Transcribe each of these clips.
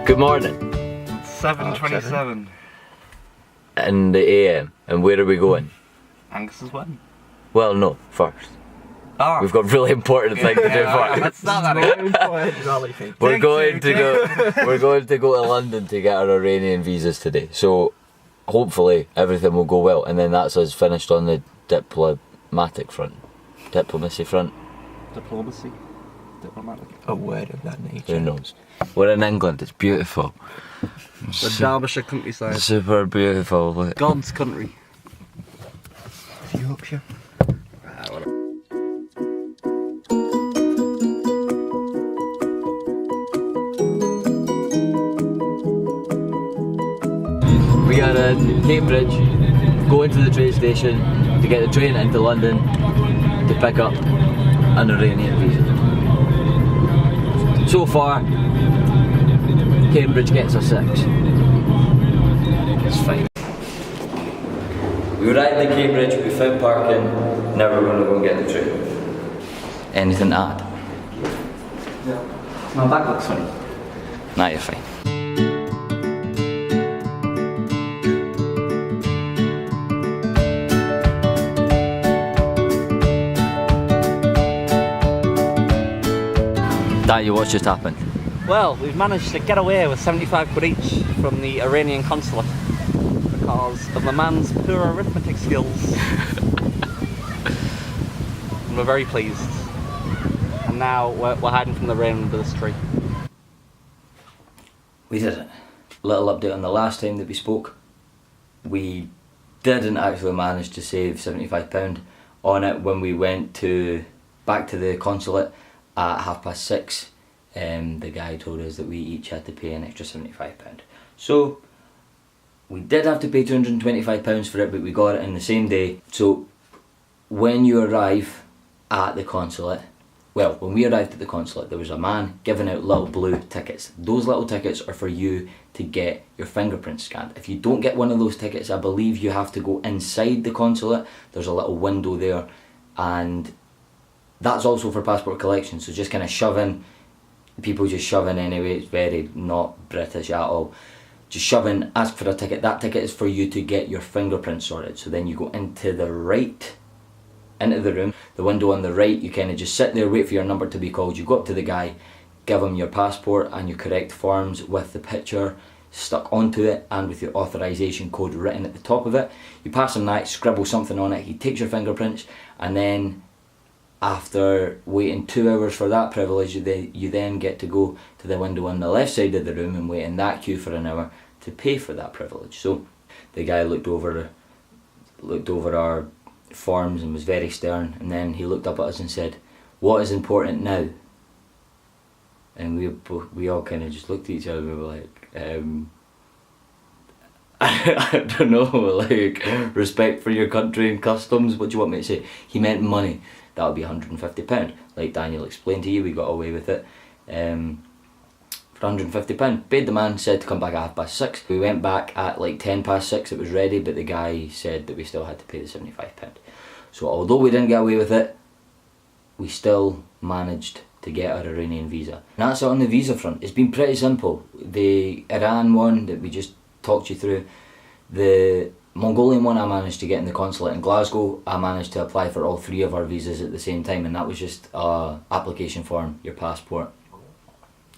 Good morning. 7:27. In the AM. And where are we going? Angus's wedding. Well, no, first. Oh. We've got a really important thing to do first. Let's start that again. We're going to go to London to get our Iranian visas today. So hopefully everything will go well, and then that's us finished on the diplomacy front. Diplomacy. Diplomatic. A word of that nature. Who knows? We're in England. It's beautiful. The Derbyshire countryside. Super beautiful. God's country. Yorkshire. We are in Cambridge, going to the train station to get the train into London to pick up an Iranian visa. So far, Cambridge gets a 6. It's fine. We arrived in Cambridge, we found parking, now we're going to go and get the train. Anything to add? Yeah. My back looks funny. Nah, you're fine. Dad, what's just happened? Well, we've managed to get away with 75 quid each from the Iranian consulate because of my man's poor arithmetic skills. And we're very pleased. And now we're hiding from the rain under this tree. We did it. Little update on the last time that we spoke. We didn't actually manage to save £75 on it when we went back to the consulate at 6:30. The guy told us that we each had to pay an extra £75. So we did have to pay £225 for it, but we got it in the same day. So when you arrive at the consulate, well, when we arrived at the consulate, there was a man giving out little blue tickets. Those little tickets are for you to get your fingerprints scanned. If you don't get one of those tickets, I believe you have to go inside the consulate. There's a little window there, and that's also for passport collection. So just kind of shove in, people just shove in anyway. It's very not British at all. Just shove in, ask for a ticket. That ticket is for you to get your fingerprints sorted. So then you go into the room, the window on the right, you kind of just sit there, wait for your number to be called. You go up to the guy, give him your passport and your correct forms with the picture stuck onto it and with your authorization code written at the top of it. You pass him that, scribble something on it, he takes your fingerprints, and then after waiting 2 hours for that privilege, you then get to go to the window on the left side of the room and wait in that queue for an hour to pay for that privilege. So the guy looked over our forms and was very stern, and then he looked up at us and said, "What is important now?" And we all kind of just looked at each other and we were like, I don't know, like, respect for your country and customs. What do you want me to say? He meant money. That would be £150. Like Daniel explained to you, we got away with it for £150. Paid the man, said to come back at 6:30. We went back at like 6:10. It was ready, but the guy said that we still had to pay the £75. So although we didn't get away with it, we still managed to get our Iranian visa. And that's it on the visa front. It's been pretty simple. The Iran one that we just talked you through, the Mongolian one I managed to get in the consulate in Glasgow. I managed to apply for all 3 of our visas at the same time, and that was just a application form, your passport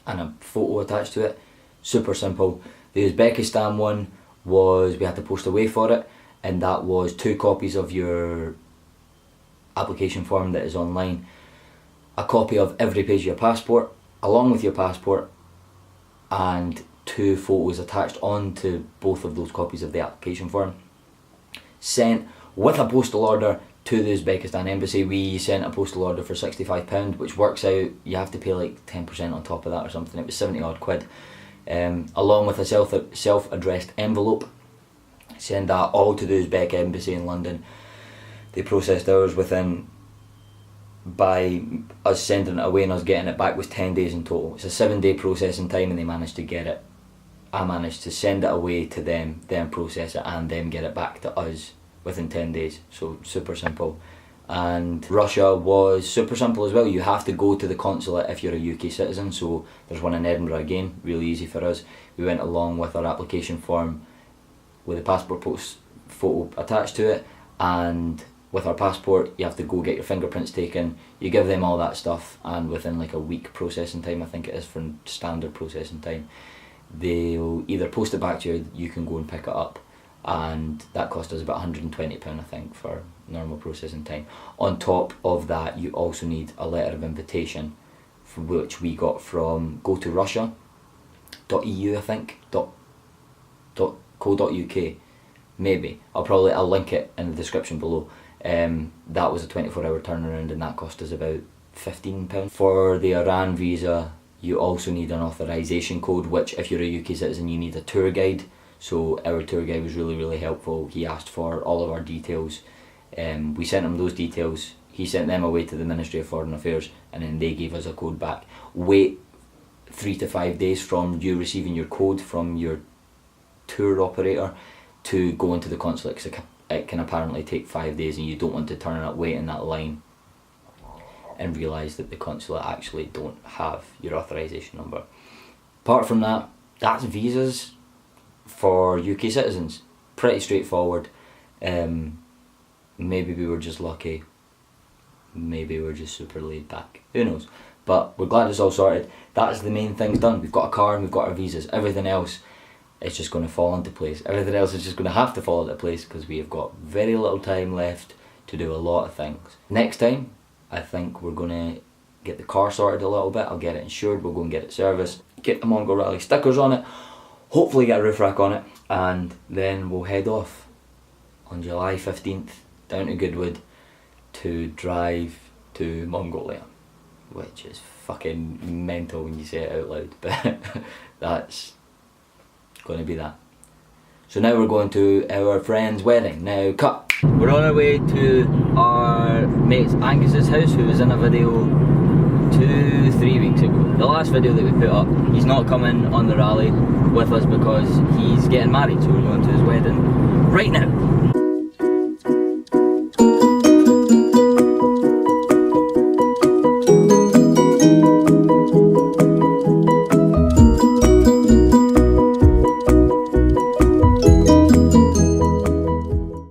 and a photo attached to it. Super simple. The Uzbekistan one was, we had to post away for it, and that was 2 copies of your application form that is online, a copy of every page of your passport along with your passport, and 2 photos attached onto both of those copies of the application form, sent with a postal order to the Uzbekistan embassy. We sent a postal order for £65, which works out, you have to pay like 10% on top of that or something. It was 70 odd quid, along with a self-addressed envelope. Send that all to the Uzbek embassy in London. They processed ours within, by us sending it away and us getting it back, was 10 days in total. It's a 7-day processing time, and they managed to get it. I managed to send it away to them, then process it, and then get it back to us within 10 days. So super simple. And Russia was super simple as well. You have to go to the consulate if you're a UK citizen, so there's one in Edinburgh again, really easy for us. We went along with our application form with a passport photo attached to it, and with our passport you have to go get your fingerprints taken. You give them all that stuff, and within like a week processing time, I think it is for standard processing time, they'll either post it back to you or you can go and pick it up, and that cost us about £120 I think for normal processing time. On top of that, you also need a letter of invitation, from which we got from gotorussia.eu I think, .co.uk maybe. I'll link it in the description below. That was a 24-hour turnaround, and that cost us about £15. For the Iran visa, you also need an authorization code, which if you're a UK citizen you need a tour guide. So our tour guide was really helpful. He asked for all of our details. We sent him those details. He sent them away to the Ministry of Foreign Affairs, and then they gave us a code back. Wait 3 to 5 days from you receiving your code from your tour operator to go into the consulate, because it can apparently take 5 days, and you don't want to turn up, wait in that line and realise that the consulate actually don't have your authorisation number. Apart from that, that's visas for UK citizens. Pretty straightforward. Maybe we were just lucky, maybe we're just super laid back, who knows, but we're glad it's all sorted. That's the main things done. We've got a car and we've got our visas. Everything else, it's just going to fall into place. Everything else is just going to have to fall into place, because we have got very little time left to do a lot of things. Next time, I think we're going to get the car sorted a little bit. I'll get it insured, we'll go and get it serviced, get the Mongol Rally stickers on it, hopefully get a roof rack on it, and then we'll head off on July 15th down to Goodwood to drive to Mongolia, which is fucking mental when you say it out loud, but that's going to be that. So now we're going to our friend's wedding. Now cut. We're on our way to our mate Angus's house, who was in a video 2-3 weeks ago. The last video that we put up, he's not coming on the rally with us because he's getting married, so we're going to his wedding right now.